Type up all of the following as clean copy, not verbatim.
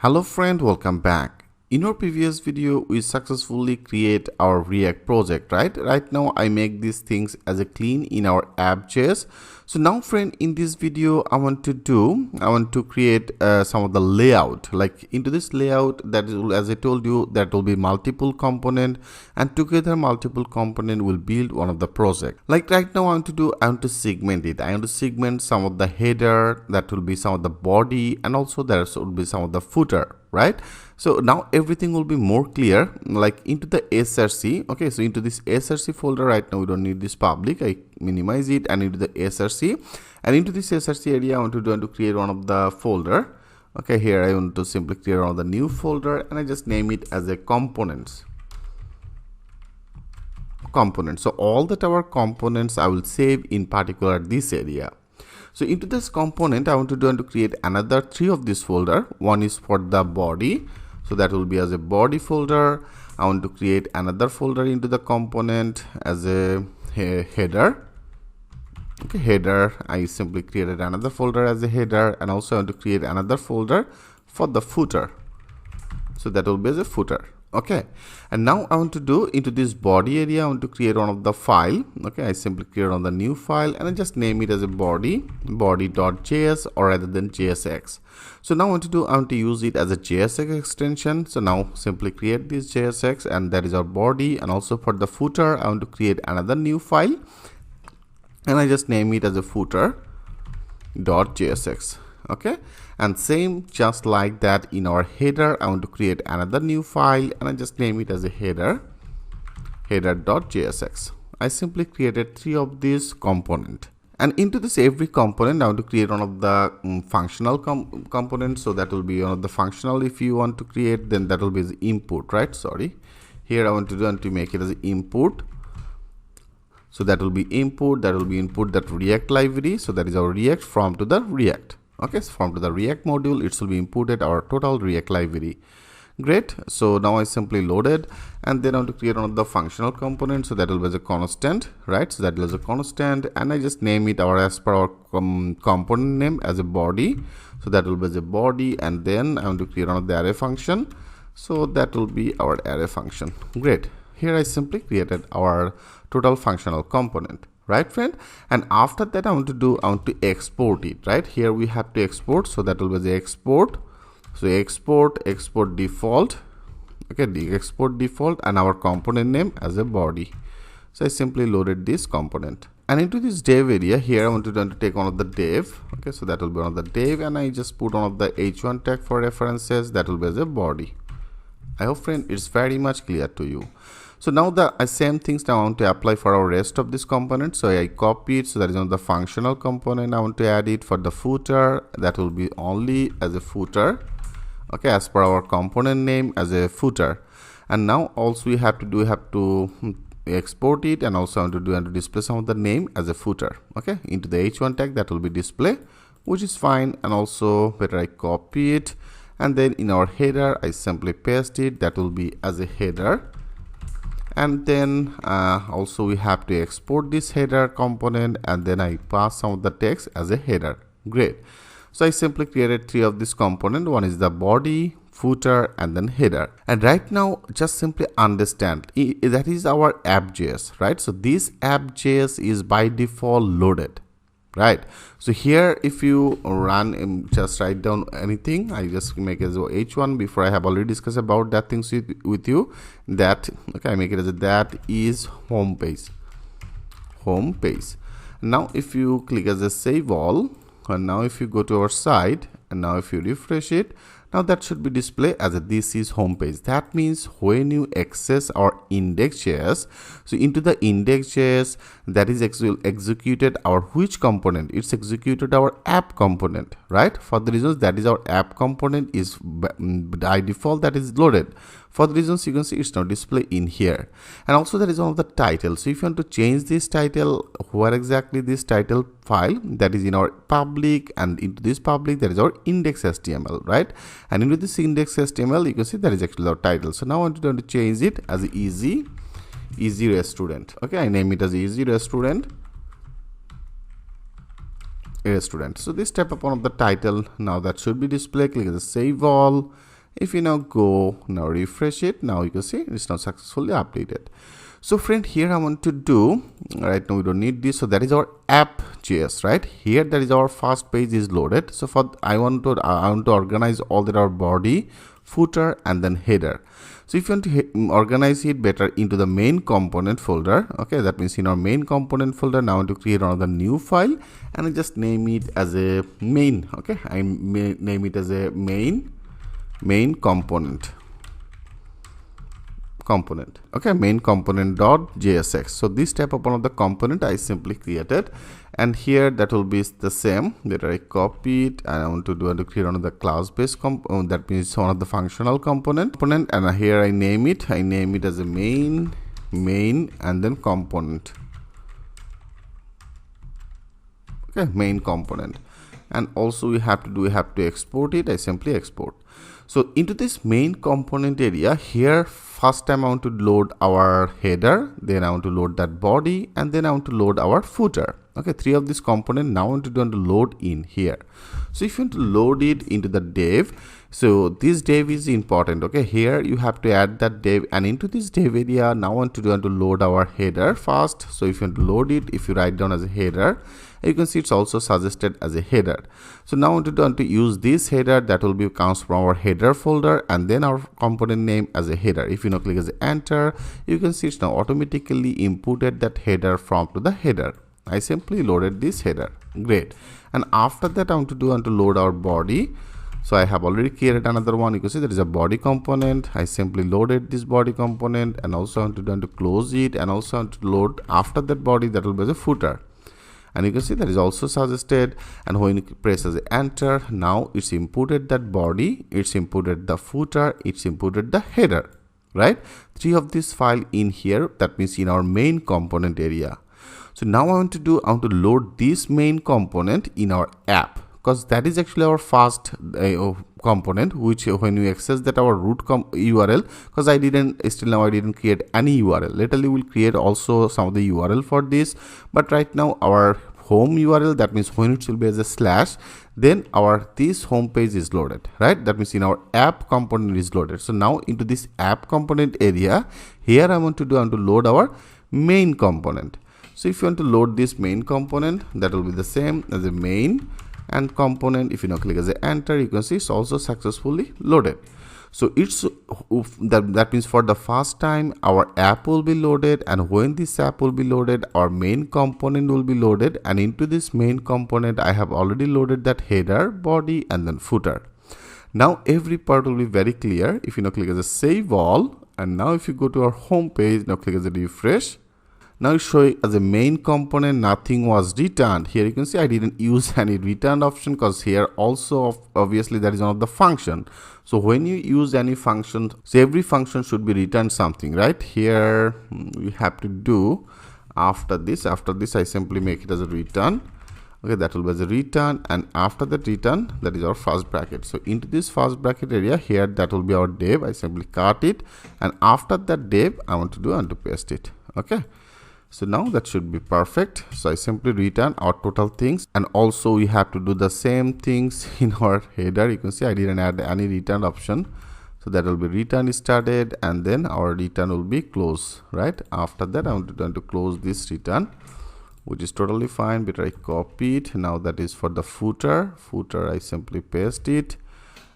Hello friend, welcome back. In our previous video, we successfully create our React project, right? Right now, I make these things as a clean in our app.js. So now friend, in this video, I want to create some of the layout. Like into this layout, that is, as I told you, that will be multiple component, and together multiple component will build one of the project. Like right now, I want to segment it. I want to segment some of the header, that will be some of the body, and also there will be some of the footer, right? So now everything will be more clear. Like into the src, okay, so into this src folder, right now we don't need this public, I minimize it, and into the src, and into this src area I want to create one of the folder. Okay, here I want to simply create one of the new folder, and I just name it as a component. So all that our components I will save in particular this area. So into this component, I want to create another 3 of this folder. One is for the body, so that will be as a body folder. I want to create another folder into the component as a header. Okay, header. I simply created another folder as a header, and also I want to create another folder for the footer. So that will be as a footer. Okay, and now I want to do into this body area, I want to create one of the file. Okay, I simply create on the new file, and I just name it as a body.js, or rather than JSX. So now I want to use it as a JSX extension. So now simply create this JSX, and that is our body. And also for the footer, I want to create another new file, and I just name it as a footer.jsx. Okay, and same just like that in our header, I want to create another new file, and I just name it as a header.jsx. I simply created 3 of these component, and into this every component I want to create one of the functional components. So that will be one of the functional. If you want to create, then that will be the input, right? Sorry, here I want to make it as input. So that will be input, that React library. So that is our React from to the React. Okay, so from to the React module, it will be imported our total React library. Great. So now I simply loaded, and then I want to create one of the functional components. So that will be a constant, right? So that is a constant, and I just name it as per our component name as a body. So that will be as a body, and then I want to create one of the array function. So that will be our array function. Great. Here I simply created our total functional component. Right friend, and after that I want to export it. Right, here we have to export, so that will be the export. So export default. Okay, the export default, and our component name as a body. So I simply loaded this component, and into this dev area here I want to take one of the dev. Okay, so that will be one of the dev, and I just put one of the h1 tag for references. That will be as a body. I hope friend it's very much clear to you. So now the same things now I want to apply for our rest of this component. So I copy it. So that is on the functional component. I want to add it for the footer. That will be only as a footer. Okay, as per our component name as a footer. And now also we have to export it, and also I want to display some of the name as a footer. Okay, into the h1 tag, that will be display, which is fine. And also better I copy it, and then in our header I simply paste it. That will be as a header. And then also we have to export this header component, and then I pass some of the text as a header. Great. So I simply created 3 of this component. One is the body, footer, and then header. And right now just simply understand that is our app.js, right? So this app.js is by default loaded, right? So here if you run, just write down anything. I just make it as h1 before I have already discussed about that things with you. That okay, I make it as that is home page. Now if you click as a save all, and now if you go to our site, and now if you refresh it, now that should be displayed as a this is home page. That means when you access our index.js, so into the index.js, that is executed our which component? It's executed our app component, right? For the reasons that is our app component is by default that is loaded. For the reasons you can see it's not displayed in here. And also there is one of the title. So if you want to change this title, where exactly this title file, that is in our public, and into this public there is our index.html, right? And into this index.html you can see that is actually our title. So now I want to change it as easy student. Okay, I name it as easy student. So this type of one of the title, now that should be displayed. Click as a save all, If you now go, now refresh it, now you can see it's now successfully updated. So friend, here I want to do, right now we don't need this, so that is our app.js, right? Here that is our first page is loaded. So for I want to organize all that our body, footer and then header. So if you want to organize it better into the main component folder, okay, that means in our main component folder, now I want to create another new file and I just name it as a main, okay, I name it as a main component, okay, main component.jsx. So this type of one of the component I simply created, and here that will be the same. Later I copy it and I want to create another class based that means one of the functional component, and here I name it as a main and then component, okay, main component. And also we have to export it. I simply export. So into this main component area here, first time I want to load our header, then I want to load that body, and then I want to load our footer. Okay, three of this component now I want to load in here. So if you want to load it into the div, so this div is important. Okay, here you have to add that div, and into this div area now I want to load our header first. So if you want to load it, if you write down as a header, you can see it's also suggested as a header. So now I want to use this header, that will be comes from our header folder, and then our component name as a header. If you now click as enter, you can see it's now automatically inputted that header from to the header. I simply loaded this header. Great. And after that I want to load our body. So I have already created another one. You can see there is a body component. I simply loaded this body component, and also I want to close it, and also I want to load after that body, that will be the footer. And you can see that is also suggested, and when you press as enter, now it's inputted that body, it's inputted the footer, it's inputted the header, right? Three of this file in here, that means in our main component area. So now I want to load this main component in our app, because that is actually our first component, which when we access that our root URL, because I didn't create any URL. Later we will create also some of the URL for this, but right now our home URL, that means when it will be as a slash, then this home page is loaded, right? That means in our app component is loaded. So now into this app component area, here I want to load our main component. So if you want to load this main component, that will be the same as a main and component. If you now click as a enter, you can see it's also successfully loaded. So it's that means for the first time our app will be loaded, and when this app will be loaded, our main component will be loaded, and into this main component I have already loaded that header, body and then footer. Now every part will be very clear. If you now click as a save all, and now if you go to our home page, now click as a refresh, now it's showing as a main component, nothing was returned. Here you can see I didn't use any return option, because here also obviously that is one of the function. So when you use any function, so every function should be returned something, right? Here we have to do after this I simply make it as a return. Okay, that will be as a return, and after that return, that is our first bracket. So into this first bracket area here, that will be our div. I simply cut it, and after that div I want to paste it. Okay. So now that should be perfect. So I simply return our total things, and also we have to do the same things in our header. You can see I didn't add any return option, so that will be return started, and then our return will be close, right? After that I want to close this return, which is totally fine, but I copy it. Now that is for the footer I simply paste it,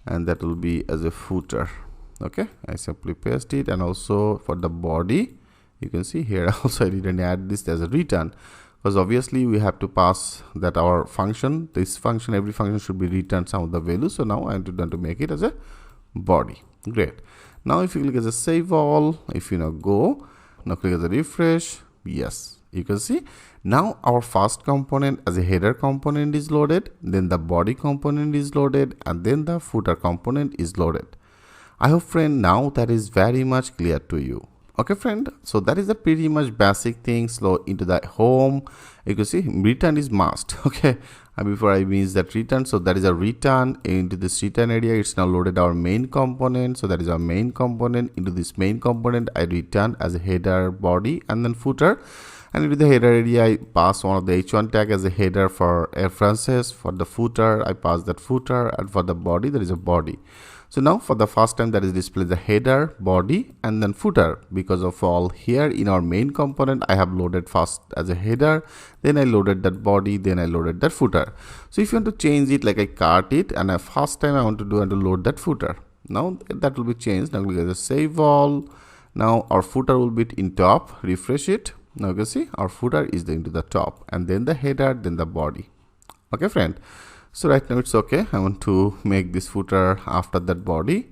and that will be as a footer. Okay, I simply paste it, and also for the body, you can see here also I didn't add this as a return, because obviously we have to pass that our function, every function should be returned some of the values. So now I am to make it as a body. Great. Now if you click as a save all, if you now go, now click as a refresh, yes, you can see now our first component as a header component is loaded, then the body component is loaded, and then the footer component is loaded. I hope friend now that is very much clear to you. Okay friend, so that is the pretty much basic things. So into the home, you can see return is must. Okay, before I means that return, so that is a return. Into this return area, it's now loaded our main component. So that is our main component. Into this main component, I return as a header, body and then footer. And into the header area, I pass one of the h1 tag as a header for references. For the footer, I pass that footer, and for the body, there is a body. So now for the first time, that is display the header, body, and then footer. Because of all here in our main component, I have loaded first as a header, then I loaded that body, then I loaded that footer. So if you want to change it, like I cut it, and first time I want to do and to load that footer. Now that will be changed. Now we can save all. Now our footer will be in top. Refresh it. Now you can see our footer is into the top, and then the header, then the body. Okay, friend. So right now it's okay. I want to make this footer after that body.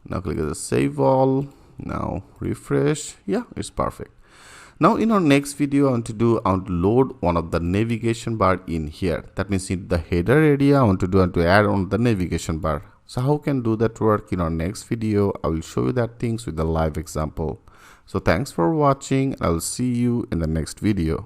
Now click on the save all. Now refresh. Yeah, it's perfect. Now in our next video, I want to load one of the navigation bar in here. That means in the header area, I want to add on the navigation bar. So how can do that work in our next video? I will show you that things with a live example. So thanks for watching. I'll see you in the next video.